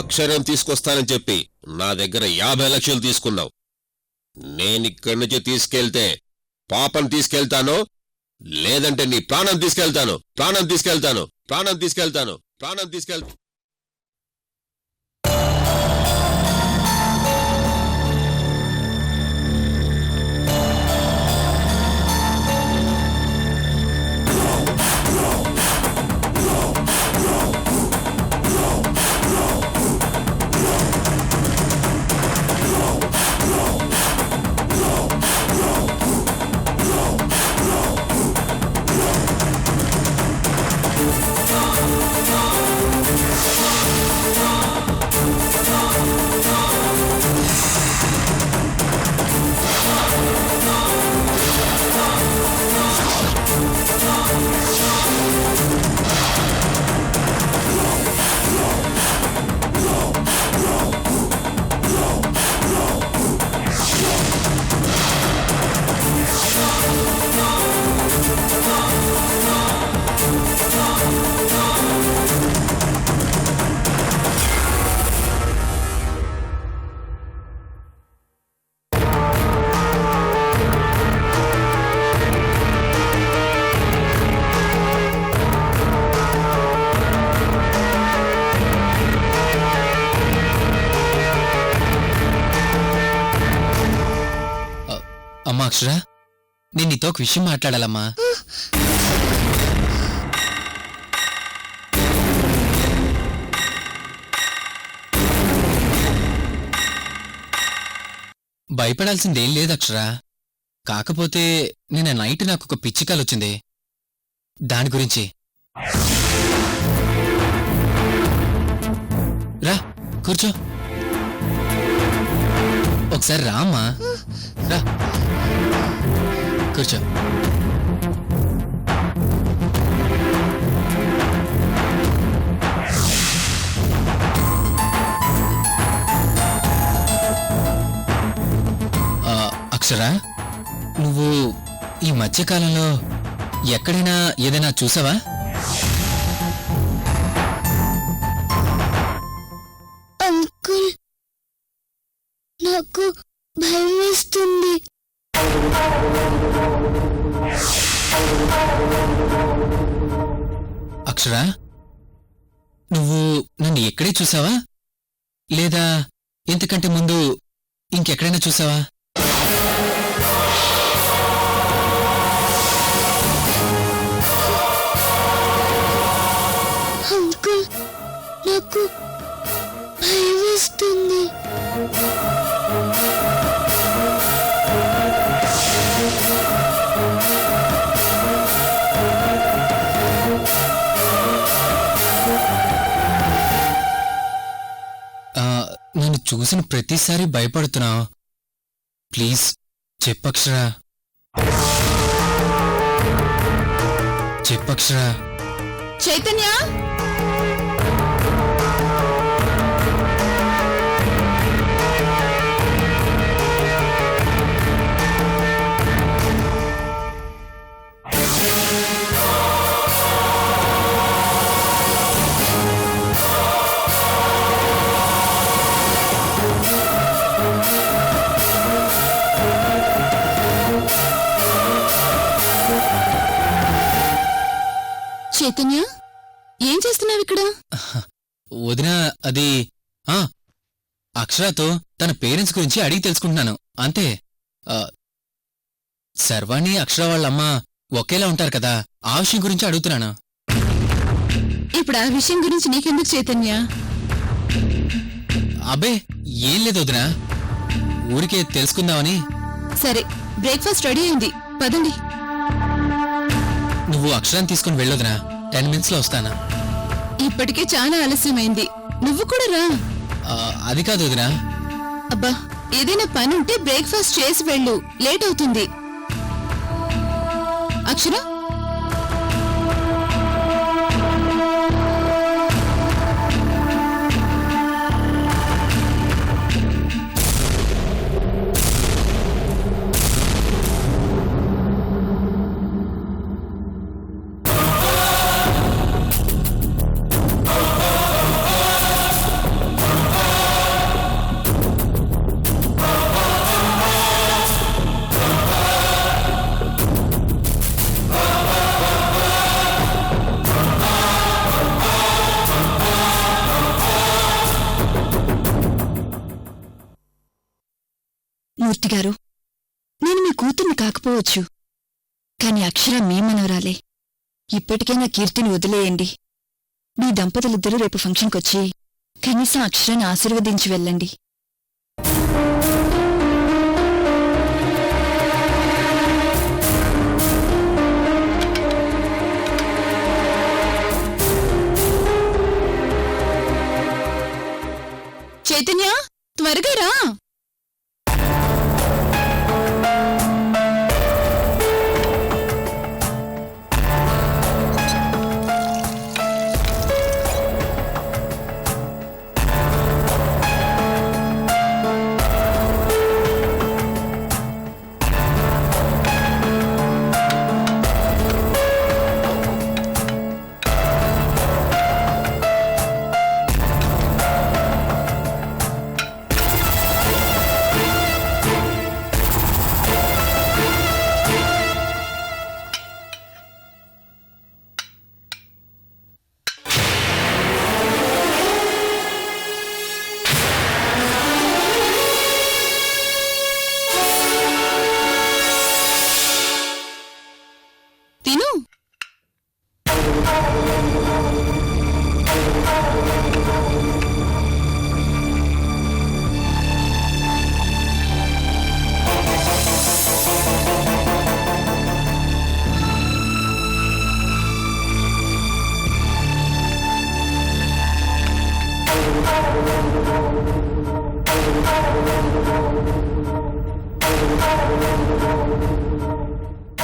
అక్షరం తీసుకొస్తానని చెప్పి నా దగ్గర 50 లక్షలు తీసుకున్నావు. నేనిక్కడి నుంచి తీసుకెళ్తే పాపం తీసుకెళ్తాను, లేదంటే నీ ప్రాణం తీసుకెళ్తాను. ప్రాణం తీసుకెళ్తాను, ప్రాణం తీసుకెళ్తాను, ప్రాణం తీసుకెళ్తాను. అమ్మా అక్షర, నేను నీతో ఒక విషయం మాట్లాడాలమ్మా. భయపడాల్సిందేం లేదు అక్షర. కాకపోతే నిన్న నైట్ నాకు ఒక పిచ్చి కల వచ్చింది. దాని గురించి రా కూర్చో. ఒకసారి రా అమ్మా, రా కూర్చో. అక్షర, నువ్వు ఈ మధ్యకాలంలో ఎక్కడైనా ఏదైనా చూసావా? అంకుల్, నాకు భయం వేస్తుంది. అక్షర, నువ్వు నన్ను ఎక్కడే చూసావా, లేదా ఇంతకంటే ముందు ఇంకెక్కడైనా చూసావా? అంకుల్, నాకు భయం వేస్తుంది. నేను చూసిన ప్రతిసారి భయపడుతున్నావు. ప్లీజ్ చెప్పక్షరా, చెప్పక్షరా. చైతన్య, చైతన్య, ఏం చేస్తున్నావు ఇక్కడ? వదినా, అది అక్షరాతో తన పేరెంట్స్ గురించి అడిగి తెలుసుకుంటున్నాను అంతే. సర్వాణి అక్షర వాళ్ళమ్మ ఒకేలా ఉంటారు కదా, ఆ విషయం గురించి అడుగుతున్నాను. ఇప్పుడు ఆ విషయం గురించి నీకెందుకు చైతన్య? అబ్బే ఏం లేదు వదినా, ఊరికే తెలుసుకుందామని. సరే, బ్రేక్ఫాస్ట్ రెడీ అయింది, పదండి. నువ్వు అక్షరాన్ని తీసుకుని వెళ్ళొదినా, 10 minutes లో వస్తానా? ఇప్పటికే చాలా ఆలస్యమైంది, నువ్వు కూడా రా. అది కాదు వదినా. అబ్బా, ఏదైనా పని ఉంటే బ్రేక్ఫాస్ట్ చేసి వెళ్ళు, లేట్ అవుతుంది. అక్షర, మూర్తిగారు, నేను మీ కూతుర్ని కాకపోవచ్చు, కాని అక్షర మీ మనవరాలే. ఇప్పటికైనా కీర్తిని వదిలేయండి. మీ దంపతులిద్దరూ రేపు ఫంక్షన్కొచ్చి కనీసం అక్షరాన్ని ఆశీర్వదించి వెళ్ళండి. చైతన్య, త్వరగా రా. తిను.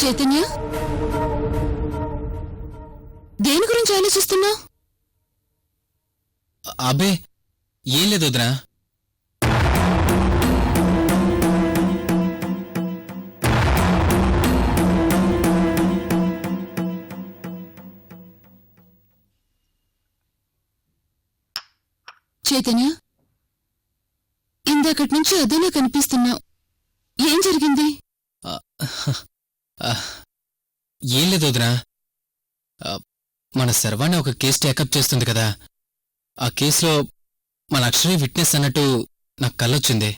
చైతన్య, దేని గురించి ఆలోచిస్తున్నావు? అబ్బే ఏం లేదు వదినా. చైతన్య, ఇందాకటి నుంచి అదోలా కనిపిస్తున్నావు. ఏం జరిగింది? ఏం లేదు వదినా. మన శర్వాణి ఒక కేసు టేకప్ చేస్తుంది కదా, ఆ కేసులో మన అక్షరే విట్నెస్ అన్నట్టు నాకు కళ్ళొచ్చింది.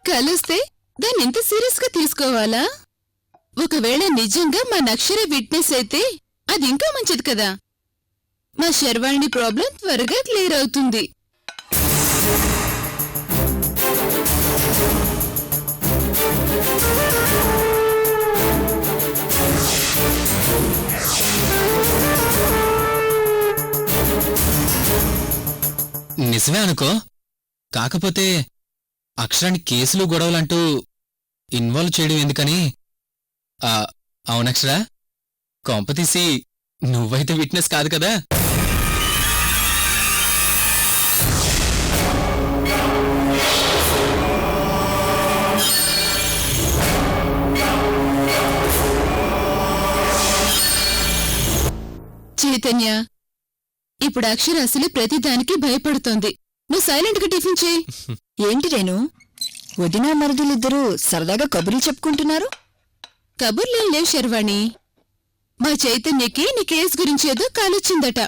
కలిస్తే దాన్ని ఎంత సీరియస్ గా తీసుకోవాలా? ఒకవేళ నిజంగా మా అక్షరే విట్నెస్ అయితే అది ఇంకా మంచిది కదా. మా శర్వాణి ప్రాబ్లం త్వరగా క్లియర్ అవుతుంది. నిజమే అనుకో, కాకపోతే అక్షరాన్ని కేసులు గొడవలంటూ ఇన్వాల్వ్ చేయడం ఎందుకని. అవునక్షరా, కొంపతీసి నువ్వైతే విట్నెస్ కాదు కదా? చైతన్య, ఇప్పుడు అక్షర అసలు ప్రతిదానికి భయపడుతోంది. నువ్వు సైలెంట్ గా టిఫిన్ చేయి. ఏంటి రేణు, వదినా మరుదులిద్దరూ సరదాగా కబుర్లు చెప్పుకుంటున్నారు? కబుర్లేం లేవు శర్వాణి. మా చైతన్యకి నీ కేసు గురించి ఏదో కాలొచ్చిందట.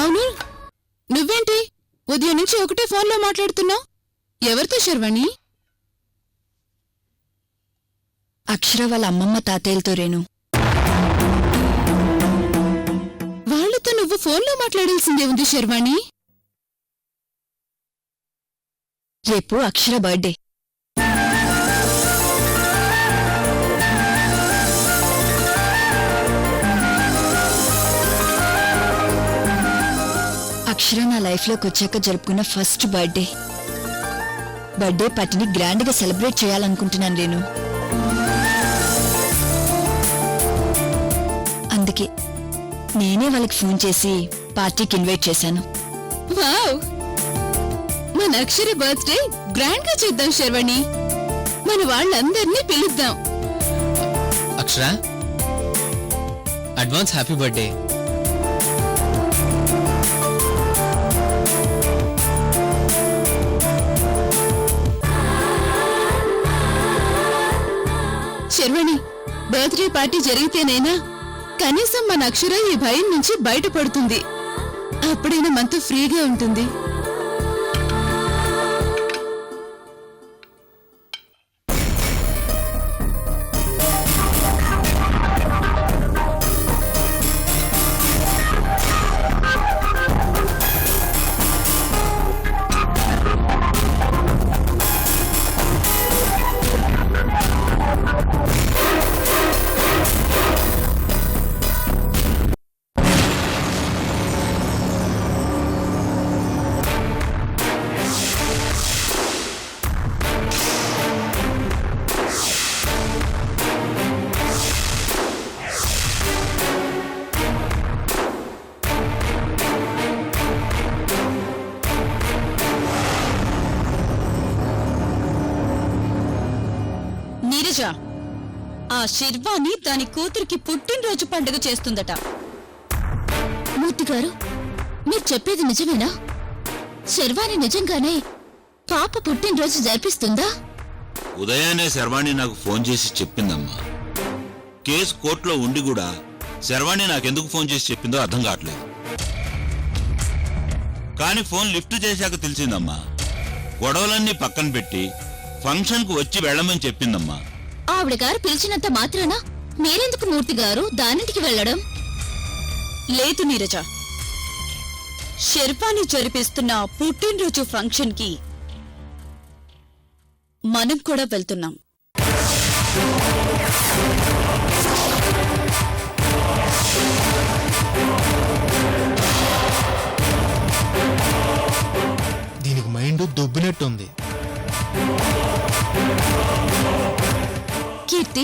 అవును, నువ్వేంటి ఉదయం నుంచి ఒకటే ఫోన్లో మాట్లాడుతున్నావు? ఎవరితో శర్వాణి? అక్షర వాళ్ళ అమ్మమ్మ తాతయ్యలతో రేణు. వాళ్లతో నువ్వు ఫోన్లో మాట్లాడాల్సిందే ఉంది శర్వాణి. రేపు అక్షర బర్త్డే. అక్షర నా లైఫ్లోకి వచ్చాక జరుపుకున్న ఫస్ట్ బర్త్డే. బర్త్డే పార్టీని గ్రాండ్గా సెలబ్రేట్ చేయాలనుకుంటున్నాను రేణు. అందుకే నేనే వాళ్ళకి ఫోన్ చేసి పార్టీకి ఇన్వైట్ చేశాను. వావ్, మన అక్షర బర్త్డే గ్రాండ్ గా చేద్దాం శర్వాణి. మన వాళ్ళందర్నీ పిలుద్దాం. Akshara, advance happy birthday. Sharvani, birthday party జరిగితేనైనా కనీసం మన అక్షర ఈ భయం నుంచి బయటపడుతుంది. అప్పుడైనా మనతో ఫ్రీగా ఉంటుంది. నీరజ, ఆ శర్వాణి దాని కూతురికి పుట్టినరోజు పండుగ చేస్తుందట. మూర్తి గారు, మీరు చెప్పేది నిజమేనా? శర్వాణి నిజంగానే పాప పుట్టినరోజు జరిపిస్తుందా? ఉదయాన్నే శర్వాణి నాకు ఫోన్ చేసి చెప్పిందమ్మా. కేసు కోర్టులో ఉండి కూడా శర్వాణి నాకెందుకు ఫోన్ చేసి చెప్పిందో అర్థం కావట్లేదు. కానీ ఫోన్ లిఫ్ట్ చేశాక తెలిసిందమ్మా. గొడవలన్నీ పక్కన పెట్టి ఫంక్షన్కు వచ్చి వెళ్ళమని చెప్పిందమ్మా. ఆవిడ గారు పిలిచినంత మాత్రాన మీరెందుకు మూర్తి గారు దానింటికి వెళ్ళడం? లేదు నీరజ, శర్వాణి జరిపిస్తున్న పుట్టినరోజు ఫంక్షన్ కి మనం కూడా వెళ్తున్నాం. దీనికి మైండ్ దొబ్బినట్టుంది. కీర్తి,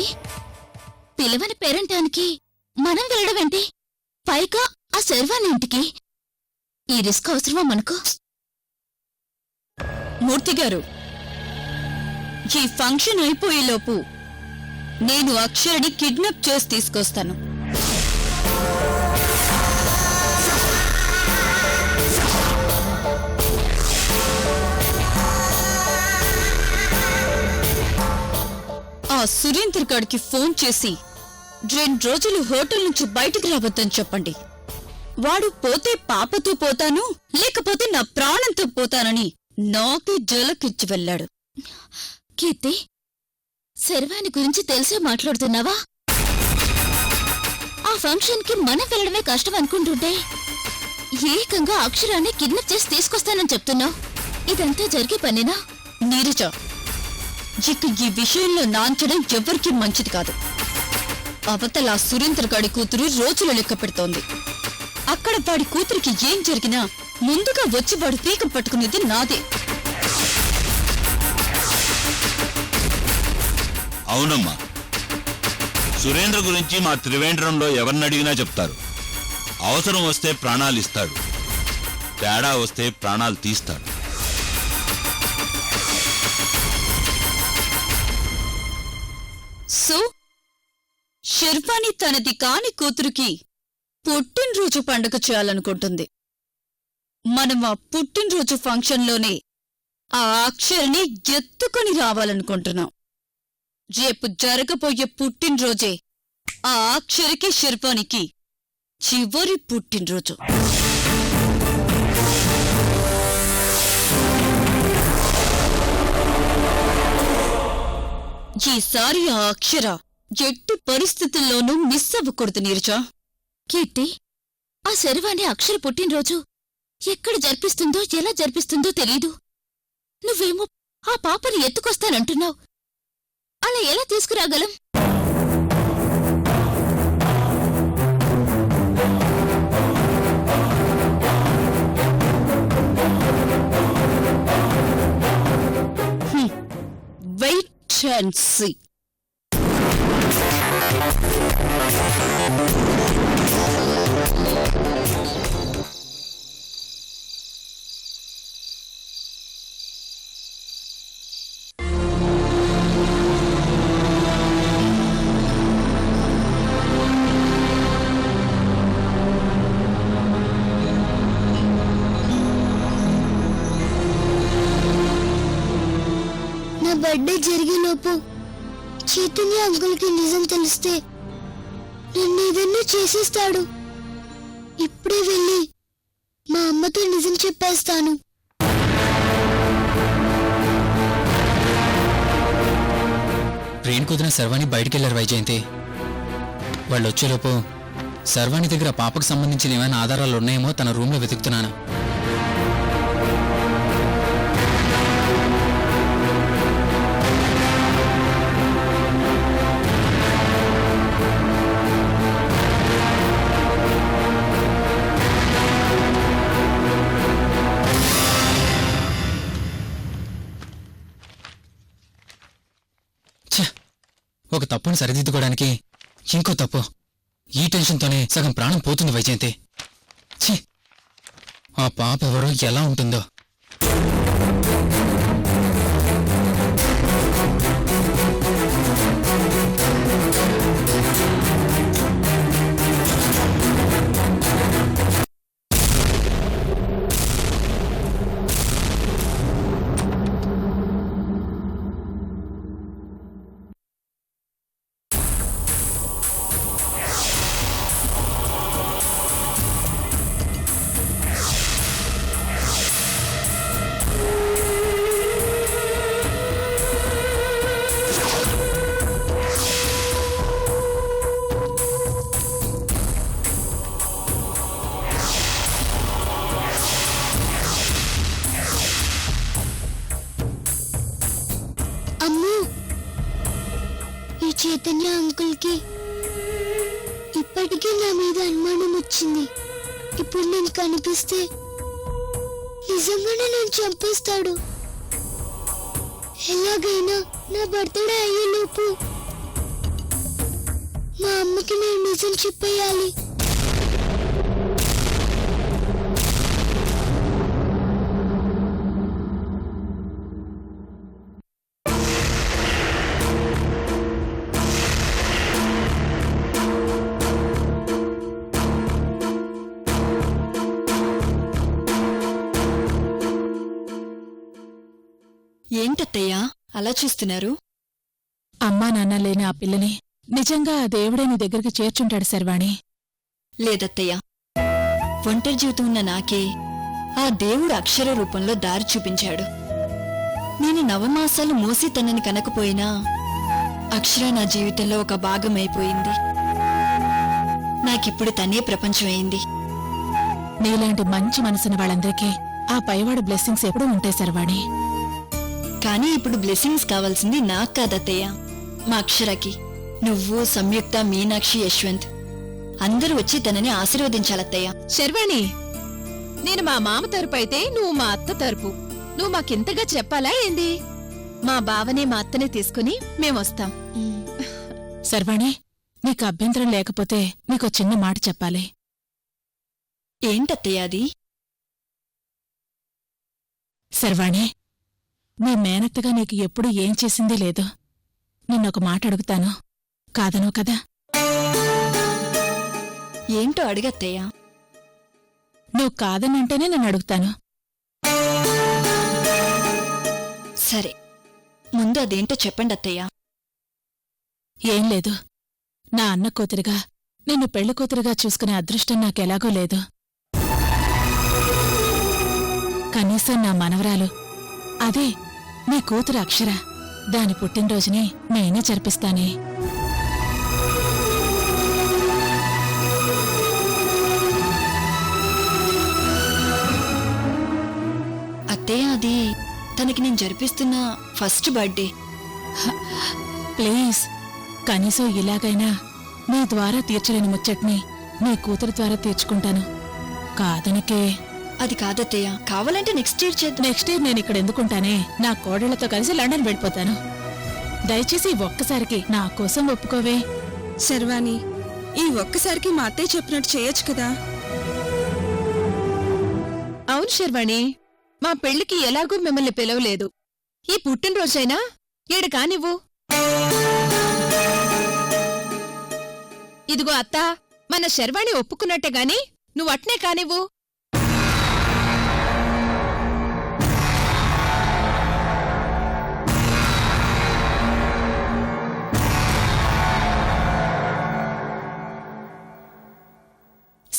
పిలవని పేరంటానికి మనం వెళ్ళడమేంటి? పైగా ఆ శర్వాణి ఇంటికి. ఈ రిస్క్ అవసరమా మనకు? మూర్తి గారు, ఈ ఫంక్షన్ అయిపోయేలోపు నేను అక్షరని కిడ్నాప్ చేసి తీసుకొస్తాను. ఆ సురేంద్ర గారికి ఫోన్ చేసి 2 రోజులు హోటల్ నుంచి బయటకు రావద్దని చెప్పండి. వాడు పోతే పాపతో పోతాను, లేకపోతే నా ప్రాణంతో పోతానని నాకే జలకిచ్చి వెళ్ళాడు. కీర్తి, శర్వాణి గురించి తెలిసే మాట్లాడుతున్నావా? ఆ ఫంక్షన్ కి మనం వెళ్ళడమే కష్టం అనుకుంటుంటే ఏకంగా అక్షరాన్ని కిడ్నాప్ చేసి తీసుకొస్తానని చెప్తున్నావు. ఇదంతా జరిగే పనేనా? నీరజ, ఇక ఈ విషయంలో నాంచడం ఎవరికీ మంచిది కాదు. అవతల సురేంద్ర గాడి కూతురు రోజులు లెక్క పెడుతోంది. అక్కడ వాడి కూతురికి ఏం జరిగినా ముందుగా వచ్చి వాడు పీక పట్టుకునేది నాదే. అవునమ్మా, సురేంద్ర గురించి మా త్రివేంద్రంలో ఎవరిని అడిగినా చెప్తారు. అవసరం వస్తే ప్రాణాలు ఇస్తాడు, తేడా వస్తే ప్రాణాలు తీస్తాడు. సో శర్వాణి తనది కాని కూతురికి పుట్టినరోజు పండుగ చేయాలనుకుంటుంది. మనం ఆ పుట్టినరోజు ఫంక్షన్లోనే ఆ అక్షరని ఎత్తుకొని రావాలనుకుంటున్నాం. రేపు జరగబోయే పుట్టినరోజే ఆ అక్షరకి శర్వాణికి చివరి పుట్టినరోజు. ఈసారి ఆ అక్షర ఎట్టి పరిస్థితుల్లోనూ మిస్ అవ్వకూడదు నీరజ. కీర్తి, ఆ శర్వాణి అక్షర పుట్టినరోజు ఎక్కడ జరిపిస్తుందో ఎలా జరిపిస్తుందో తెలీదు. నువ్వేమో ఆ పాపని ఎత్తుకొస్తానంటున్నావు. అలా ఎలా తీసుకురాగలం? Wait and see. బర్త్డే జరిగేలోపు చైతన్య అంకుల్కి నిజం తెలిస్తే నన్ను ఏదన్నా చేసేస్తాడు. ఇప్పుడే వెళ్ళి మా అమ్మతో నిజం చెప్పేస్తాను. ట్రైన్ కుదిరిన సర్వాణి బయటికెళ్లారు వైజయంతి. వాళ్ళు వచ్చేలోపు సర్వాణి దగ్గర పాపకు సంబంధించిన ఏమైనా ఆధారాలు ఉన్నాయేమో తన రూమ్లో వెతుకుతున్నాను. ఒక తప్పును సరిదిద్దుకోవడానికి ఇంకో తప్పు. ఈ టెన్షన్తోనే సగం ప్రాణం పోతుంది వైజయంతి. ఛీ, ఆ పాప ఎవరో ఎలా ఉంటుందో. అమ్మూ, ఈ చైతన్య అంకుల్కి ఇప్పటికీ నా మీద అనుమానం వచ్చింది. ఇప్పుడు నేను కనిపిస్తే నిజంగానే నన్ను చంపేస్తాడు. ఎలాగైనా నా బర్త్డే అయ్యేలోపు మా అమ్మకి నేను నిజం చెప్పేయాలి. ఏంటత్తయ్యా అలా చూస్తున్నారు? అమ్మా నాన్న లేని ఆ పిల్లని నిజంగా ఆ దేవుడే నీ దగ్గరికి చేర్చుంటాడు శర్వాణి. లేదత్తయ్యా, ఒంటరి జీవితం ఉన్న నాకే ఆ దేవుడు అక్షర రూపంలో దారి చూపించాడు. నేను నవమాసాలు మోసి తనని కనకపోయినా అక్షర నా జీవితంలో ఒక భాగమైపోయింది. నాకిప్పుడు తనే ప్రపంచమైంది. నీలాంటి మంచి మనసున్న వాళ్ళందరికీ ఆ పైవాడు బ్లెస్సింగ్స్ ఎప్పుడూ ఉంటాయి శర్వాణి. కానీ ఇప్పుడు బ్లెస్సింగ్స్ కావాల్సింది నాకు కాదత్తయ్య, మా అక్షరకి. నువ్వు, సంయుక్త, మీనాక్షి, యశ్వంత్ అందరూ వచ్చి తనని ఆశీర్వదించాలత్తయ్య. శర్వాణి, నేను మా మామ తరపు అయితే నువ్వు మా అత్త తరపు. నువ్వు మాకింతగా చెప్పాలా ఏంది? మా బావనే మా అత్తనే తీసుకుని మేమొస్తాం. శర్వాణి, నీకు అభ్యంతరం లేకపోతే నీకో చిన్న మాట చెప్పాలి. ఏంటత్తయ్య అది? శర్వాణి, నీ మేనత్తగా నీకు ఎప్పుడు ఏం చేసిందే లేదు. నిన్నొక మాట అడుగుతాను, కాదనో కదా? ఏంటో అడిగత్తయ్య. నువ్వు కాదనంటేనే నన్ను అడుగుతాను. సరే, ముందు అదేంటో చెప్పండి అత్తయ్య. ఏం లేదు, నా అన్న కూతురుగా నిన్ను పెళ్లి కూతురుగా చూసుకునే అదృష్టం నాకెలాగో లేదు. కనీసం నా మనవరాలు, అదే నీ కూతురు అక్షర, దాని పుట్టినరోజుని నేనే జరిపిస్తానే. అత్తయ్య, అది తనకి నేను జరిపిస్తున్న ఫస్ట్ బర్త్డే. ప్లీజ్, కనీసం ఇలాగైనా నీ ద్వారా తీర్చలేని ముచ్చట్ని నీ కూతురు ద్వారా తీర్చుకుంటాను. కాదనకే. అది కాదత్తయ్య, కావాలంటే నెక్స్ట్ ఇయర్ చేద్దాం. నెక్స్ట్ ఇయర్ నేను ఇక్కడ ఎందుకుంటానే? నా కోడళ్లతో కలిసి లండన్ వెళ్ళిపోతాను. దయచేసి ఒక్కసారికి నా కోసం ఒప్పుకోవే. శర్వాణి, ఈ ఒక్కసారికి మా అత్తయ్య చెప్పినట్టు చేయొచ్చు కదా? అవును శర్వాణి, మా పెళ్లికి ఎలాగూ మిమ్మల్ని పిలవలేదు. ఈ పుట్టినరోజైనా ఏడు కానివ్వు. ఇదిగో అత్తా, మన శర్వాణి ఒప్పుకున్నట్టే గాని నువ్వట్నే కానివ్వు.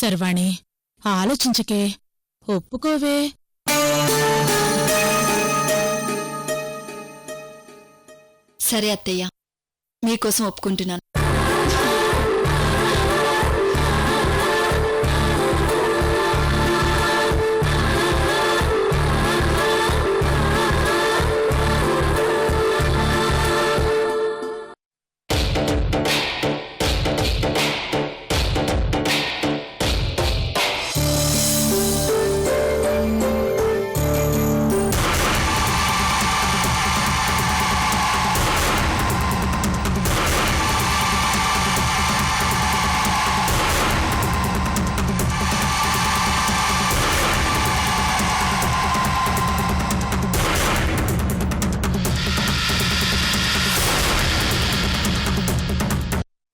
శర్వాణి ఆలోచించకే ఒప్పుకోవే. సరే అత్తయ్య, మీకోసం ఒప్పుకుంటున్నాను.